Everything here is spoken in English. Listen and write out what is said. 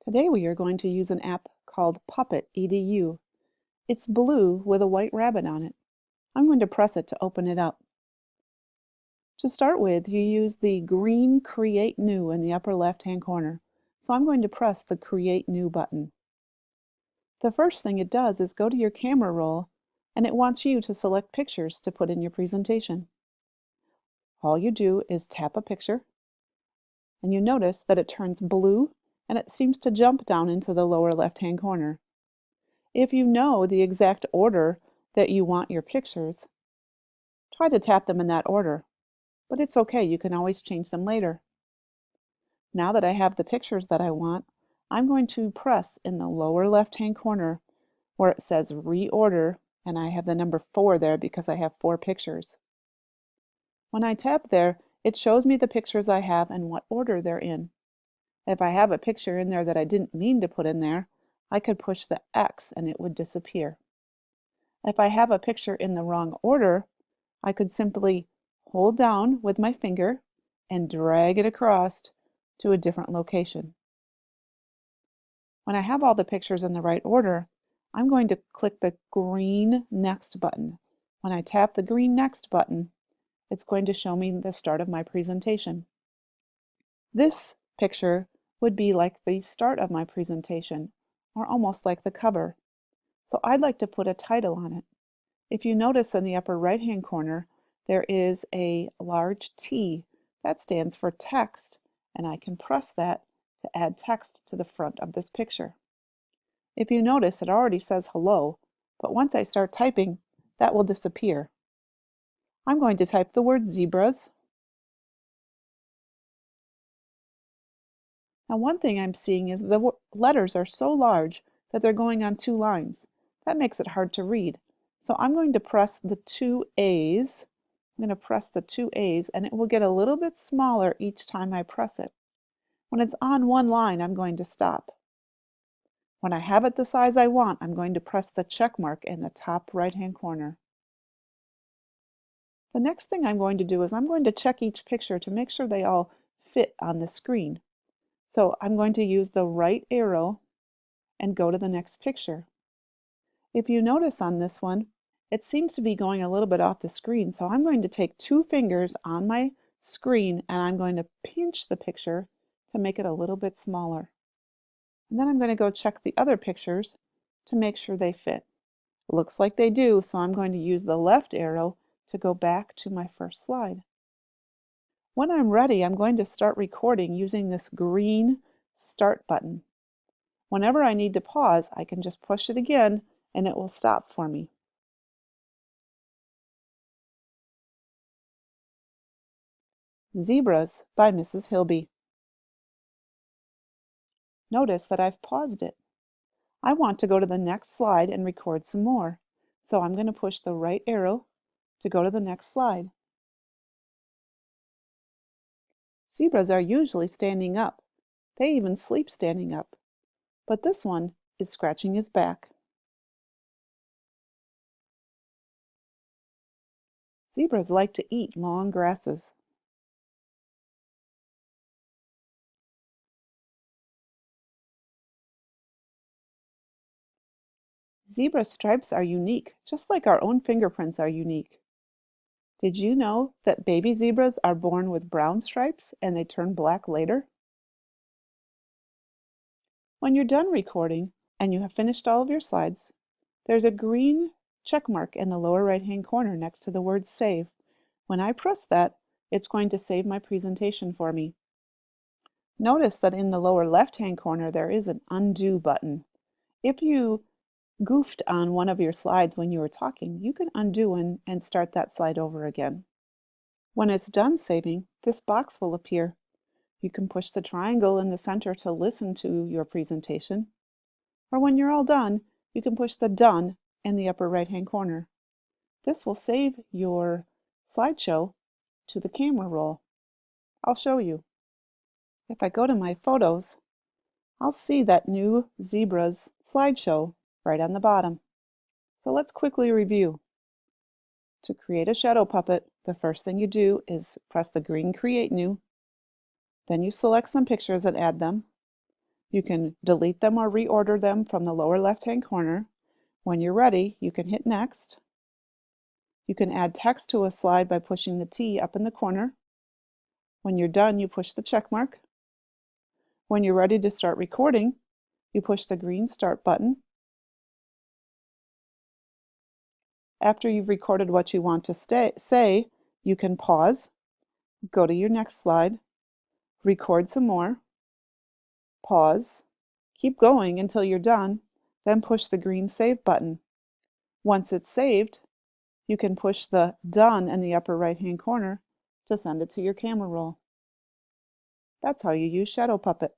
Today we are going to use an app called Puppet Edu. It's blue with a white rabbit on it. I'm going to press it to open it up. To start with, you use the green Create New in the upper left-hand corner. So I'm going to press the Create New button. The first thing it does is go to your camera roll, and it wants you to select pictures to put in your presentation. All you do is tap a picture, and you notice that it turns blue and it seems to jump down into the lower left-hand corner. If you know the exact order that you want your pictures, try to tap them in that order, but it's okay, you can always change them later. Now that I have the pictures that I want, I'm going to press in the lower left-hand corner where it says Reorder, and I have the number 4 there because I have 4 pictures. When I tap there, it shows me the pictures I have and what order they're in. If I have a picture in there that I didn't mean to put in there, I could push the X and it would disappear. If I have a picture in the wrong order, I could simply hold down with my finger and drag it across to a different location. When I have all the pictures in the right order, I'm going to click the green Next button. When I tap the green Next button, it's going to show me the start of my presentation. This picture would be like the start of my presentation, or almost like the cover. So I'd like to put a title on it. If you notice in the upper right-hand corner, there is a large T. That stands for text, and I can press that to add text to the front of this picture. If you notice, it already says hello, but once I start typing, that will disappear. I'm going to type the word zebras. Now, one thing I'm seeing is the letters are so large that they're going on 2 lines. That makes it hard to read. So I'm going to press the 2 A's. I'm going to press the 2 A's, and it will get a little bit smaller each time I press it. When it's on one line, I'm going to stop. When I have it the size I want, I'm going to press the check mark in the top right-hand corner. The next thing I'm going to do is I'm going to check each picture to make sure they all fit on the screen. So I'm going to use the right arrow and go to the next picture. If you notice on this one, it seems to be going a little bit off the screen, so I'm going to take 2 fingers on my screen and I'm going to pinch the picture to make it a little bit smaller. And then I'm going to go check the other pictures to make sure they fit. It looks like they do, so I'm going to use the left arrow to go back to my first slide. When I'm ready, I'm going to start recording using this green Start button. Whenever I need to pause, I can just push it again and it will stop for me. Zebras by Mrs. Hilby. Notice that I've paused it. I want to go to the next slide and record some more, so I'm going to push the right arrow to go to the next slide. Zebras are usually standing up. They even sleep standing up. But this one is scratching his back. Zebras like to eat long grasses. Zebra stripes are unique, just like our own fingerprints are unique. Did you know that baby zebras are born with brown stripes and they turn black later? When you're done recording and you have finished all of your slides, there's a green check mark in the lower right-hand corner next to the word Save. When I press that, it's going to save my presentation for me. Notice that in the lower left-hand corner there is an Undo button. If you goofed on one of your slides when you were talking, you can undo and start that slide over again. When it's done saving, this box will appear. You can push the triangle in the center to listen to your presentation, or when you're all done, you can push the Done in the upper right-hand corner. This will save your slideshow to the camera roll. I'll show you. If I go to my photos, I'll see that new Zebras slideshow right on the bottom. So let's quickly review. To create a shadow puppet, the first thing you do is press the green Create New. Then you select some pictures and add them. You can delete them or reorder them from the lower left-hand corner. When you're ready, you can hit Next. You can add text to a slide by pushing the T up in the corner. When you're done, you push the check mark. When you're ready to start recording, you push the green Start button. After you've recorded what you want to say, you can pause, go to your next slide, record some more, pause, keep going until you're done, then push the green Save button. Once it's saved, you can push the Done in the upper right-hand corner to send it to your camera roll. That's how you use Shadow Puppet.